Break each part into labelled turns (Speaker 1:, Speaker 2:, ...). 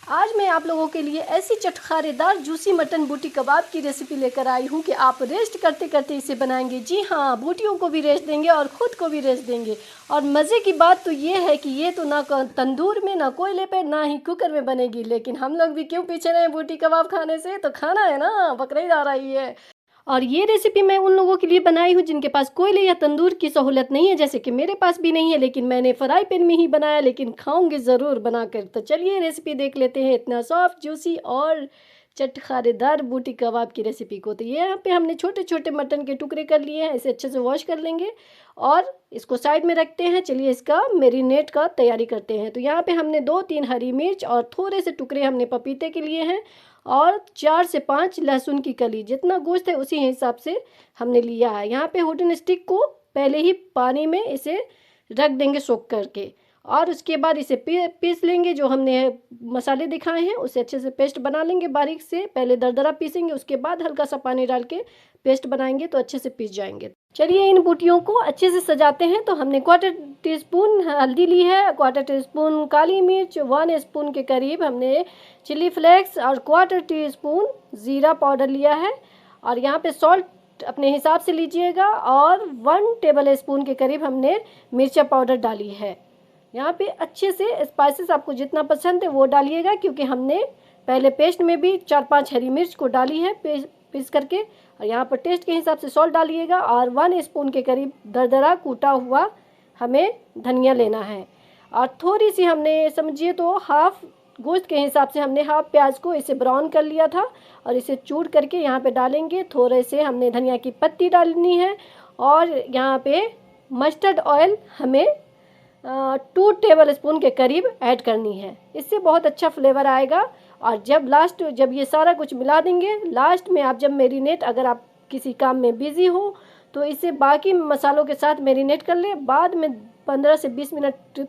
Speaker 1: आज मैं आप लोगों के लिए ऐसी चटखारेदार जूसी मटन बोटी कबाब की रेसिपी लेकर आई हूँ कि आप रेस्ट करते करते इसे बनाएंगे। जी हाँ, बोटियों को भी रेस्ट देंगे और ख़ुद को भी रेस्ट देंगे। और मज़े की बात तो ये है कि ये तो ना तंदूर में, ना कोयले पे, ना ही कुकर में बनेगी। लेकिन हम लोग भी क्यों पीछे रहे बोटी कबाब खाने से, तो खाना है ना, बकरीद आ रही है। और ये रेसिपी मैं उन लोगों के लिए बनाई हूँ जिनके पास कोयले या तंदूर की सहूलत नहीं है, जैसे कि मेरे पास भी नहीं है। लेकिन मैंने फ्राई पैन में ही बनाया, लेकिन खाऊंगी ज़रूर बनाकर। तो चलिए रेसिपी देख लेते हैं इतना सॉफ्ट, जूसी और चटखारेदार बूटी कबाब की रेसिपी को। तो ये यहाँ पे हमने छोटे छोटे मटन के टुकड़े कर लिए हैं, इसे अच्छे से वॉश कर लेंगे और इसको साइड में रखते हैं। चलिए इसका मैरिनेट का तैयारी करते हैं। तो यहाँ पे हमने 2-3 हरी मिर्च और थोड़े से टुकड़े हमने पपीते के लिए हैं और 4 से 5 लहसुन की कली। जितना गोश्त है उसी हिसाब से हमने लिया है। यहाँ पे वुडन स्टिक को पहले ही पानी में इसे रख देंगे सोख करके, और उसके बाद इसे पीस लेंगे। जो हमने मसाले दिखाए हैं उसे अच्छे से पेस्ट बना लेंगे बारीक से। पहले दरदरा पीसेंगे, उसके बाद हल्का सा पानी डाल के पेस्ट बनाएंगे तो अच्छे से पीस जाएंगे। चलिए इन बूटियों को अच्छे से सजाते हैं। तो हमने 1/4 टीस्पून हल्दी ली है, 1/4 टीस्पून काली मिर्च, 1 स्पून के करीब हमने चिली फ्लेक्स और 1/4 टीस्पून ज़ीरा पाउडर लिया है। और यहाँ पे सॉल्ट अपने हिसाब से लीजिएगा, और 1 टेबल स्पून के करीब हमने मिर्चा पाउडर डाली है। यहाँ पे अच्छे से स्पाइसेस आपको जितना पसंद है वो डालिएगा, क्योंकि हमने पहले पेस्ट में भी 4-5 हरी मिर्च को डाली है पीस करके। और यहाँ पर टेस्ट के हिसाब से सॉल्ट डालिएगा, और 1 स्पून के करीब दरदरा कूटा हुआ हमें धनिया लेना है। और थोड़ी सी हमने, समझिए तो हाफ गोश्त के हिसाब से हमने हाफ प्याज को इसे ब्राउन कर लिया था, और इसे चूर करके यहाँ पे डालेंगे। थोड़े से हमने धनिया की पत्ती डालनी है, और यहाँ पे मस्टर्ड ऑयल हमें 2 टेबल स्पून के करीब ऐड करनी है। इससे बहुत अच्छा फ्लेवर आएगा। और जब ये सारा कुछ मिला देंगे, लास्ट में आप जब मैरिनेट, अगर आप किसी काम में बिज़ी हो तो इसे बाकी मसालों के साथ मैरिनेट कर ले। बाद में 15 से 20 मिनट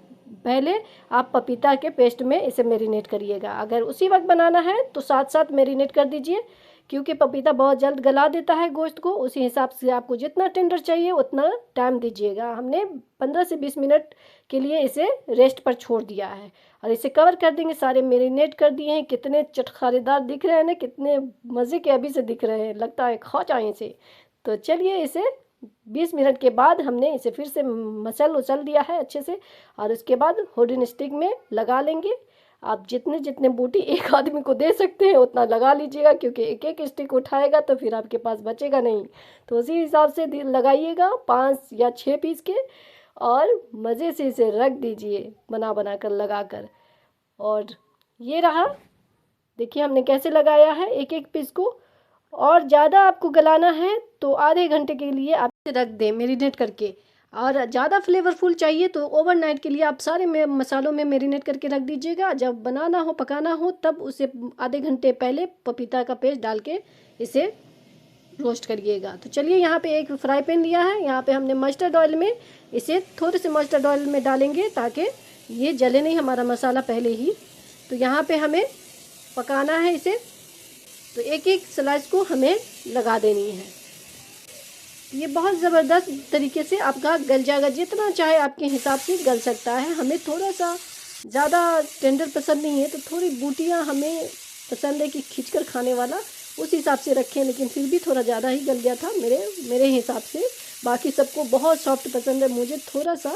Speaker 1: पहले आप पपीता के पेस्ट में इसे मैरिनेट करिएगा। अगर उसी वक्त बनाना है तो साथ साथ मैरिनेट कर दीजिए, क्योंकि पपीता बहुत जल्द गला देता है गोश्त को। उसी हिसाब से आपको जितना टेंडर चाहिए उतना टाइम दीजिएगा। हमने 15 से 20 मिनट के लिए इसे रेस्ट पर छोड़ दिया है, और इसे कवर कर देंगे। सारे मैरिनेट कर दिए हैं। कितने चटखारेदार दिख रहे हैं ना, कितने मज़े के अभी से दिख रहे हैं, लगता है खा जाएं इसे। तो चलिए इसे 20 मिनट के बाद हमने इसे फिर से उसल दिया है अच्छे से, और उसके बाद वुडन स्टिक में लगा लेंगे। आप जितने जितने बूटी एक आदमी को दे सकते हैं उतना लगा लीजिएगा, क्योंकि एक एक स्टिक उठाएगा तो फिर आपके पास बचेगा नहीं। तो उसी हिसाब से लगाइएगा, 5 या 6 पीस के, और मज़े से इसे रख दीजिए बना बना कर लगा कर। और ये रहा, देखिए हमने कैसे लगाया है एक एक पीस को। और ज़्यादा आपको गलाना है तो आधे घंटे के लिए आप इसे रख दें मैरिनेट करके। और ज़्यादा फ्लेवरफुल चाहिए तो ओवरनाइट के लिए आप सारे मसालों में मैरिनेट करके रख दीजिएगा। जब बनाना हो, पकाना हो, तब उसे आधे घंटे पहले पपीता का पेस्ट डाल के इसे रोस्ट करिएगा। तो चलिए यहाँ पे एक फ्राई पैन लिया है। यहाँ पे हमने मस्टर्ड ऑयल में इसे थोड़े से मस्टर्ड ऑयल में डालेंगे ताकि ये जले नहीं हमारा मसाला पहले ही। तो यहाँ पे हमें पकाना है इसे। तो एक एक स्लाइस को हमें लगा देनी है। ये बहुत ज़बरदस्त तरीके से आपका गल जाएगा, जितना चाहे आपके हिसाब से गल सकता है। हमें थोड़ा सा ज़्यादा टेंडर पसंद नहीं है, तो थोड़ी बूटियाँ हमें पसंद है कि खींचकर खाने वाला, उस हिसाब से रखें। लेकिन फिर भी थोड़ा ज़्यादा ही गल गया था मेरे हिसाब से। बाकी सबको बहुत सॉफ्ट पसंद है, मुझे थोड़ा सा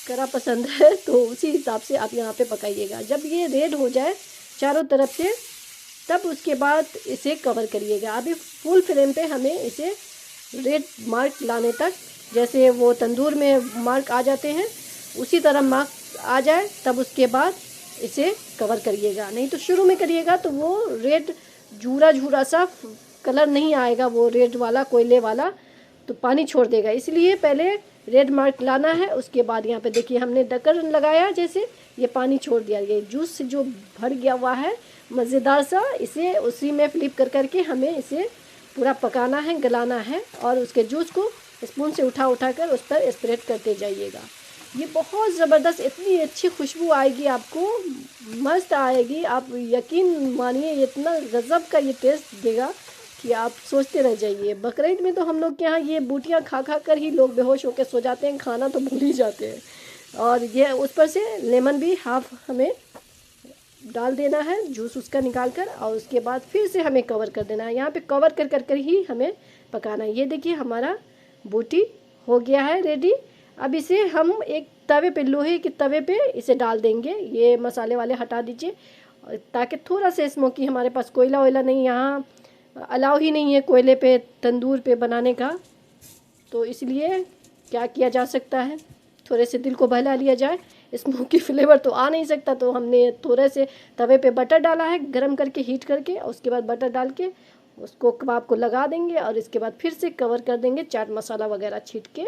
Speaker 1: कड़ा पसंद है, तो उसी हिसाब से आप यहाँ पे पकाइएगा। जब ये रेड हो जाए चारों तरफ से, तब उसके बाद इसे कवर करिएगा। अभी फुल फ्लेम पे हमें इसे रेड मार्क लाने तक, जैसे वो तंदूर में मार्क आ जाते हैं उसी तरह मार्क आ जाए, तब उसके बाद इसे कवर करिएगा। नहीं तो शुरू में करिएगा तो वो रेड झूरा झूरा सा कलर नहीं आएगा, वो रेड वाला कोयले वाला तो पानी छोड़ देगा। इसलिए पहले रेड मार्क लाना है। उसके बाद यहाँ पे देखिए हमने ढक्कन लगाया, जैसे ये पानी छोड़ दिया, ये जूस जो भर गया हुआ है मज़ेदार सा, इसे उसी में फ्लिप कर करके हमें इसे पूरा पकाना है, गलाना है। और उसके जूस को स्पून से उठा कर उस पर स्प्रेड करते जाइएगा। ये बहुत ज़बरदस्त, इतनी अच्छी खुशबू आएगी आपको, मस्त आएगी। आप यकीन मानिए, इतना गज़ब का ये टेस्ट देगा कि आप सोचते रह जाइए। बकरीद में तो हम लोग के यहाँ ये बूटियाँ खा कर ही लोग बेहोश होकर सो जाते हैं, खाना तो भूल ही जाते हैं। और ये उस पर से लेमन भी हाफ हमें डाल देना है जूस उसका निकाल कर, और उसके बाद फिर से हमें कवर कर देना है। यहाँ पे कवर कर कर कर ही हमें पकाना है। ये देखिए हमारा बोटी हो गया है रेडी। अब इसे हम एक तवे पे, लोहे के तवे पे इसे डाल देंगे। ये मसाले वाले हटा दीजिए ताकि थोड़ा सा स्मोकी, हमारे पास कोयला वोयला नहीं, यहाँ अलाउ ही नहीं है कोयले पे तंदूर पे बनाने का, तो इसलिए क्या किया जा सकता है, थोड़े से दिल को बहला लिया जाए। स्मोकी फ्लेवर तो आ नहीं सकता, तो हमने थोड़े से तवे पे बटर डाला है गरम करके, हीट करके, और उसके बाद बटर डाल के उसको कबाब को लगा देंगे, और इसके बाद फिर से कवर कर देंगे चाट मसाला वगैरह छीट के,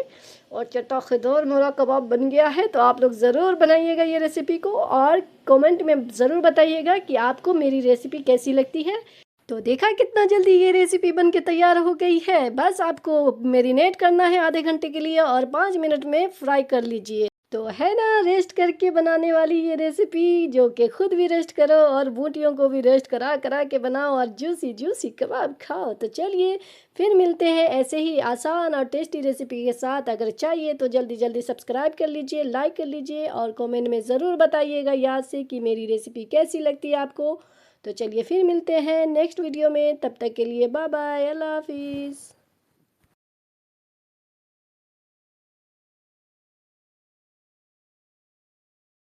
Speaker 1: और चटोखेदार मेरा कबाब बन गया है। तो आप लोग ज़रूर बनाइएगा ये रेसिपी को, और कमेंट में ज़रूर बताइएगा कि आपको मेरी रेसिपी कैसी लगती है। तो देखा कितना जल्दी ये रेसिपी बन के तैयार हो गई है। बस आपको मैरिनेट करना है आधे घंटे के लिए, और 5 मिनट में फ्राई कर लीजिए। तो है ना रेस्ट करके बनाने वाली ये रेसिपी, जो कि खुद भी रेस्ट करो और बूटियों को भी रेस्ट करा करा के बनाओ और जूसी जूसी कबाब खाओ। तो चलिए फिर मिलते हैं ऐसे ही आसान और टेस्टी रेसिपी के साथ। अगर चाहिए तो जल्दी जल्दी सब्सक्राइब कर लीजिए, लाइक कर लीजिए, और कमेंट में ज़रूर बताइएगा याद से कि मेरी रेसिपी कैसी लगती है आपको। तो चलिए फिर मिलते हैं नेक्स्ट वीडियो में, तब तक के लिए बाय बाय, अल्लाह हाफिज़।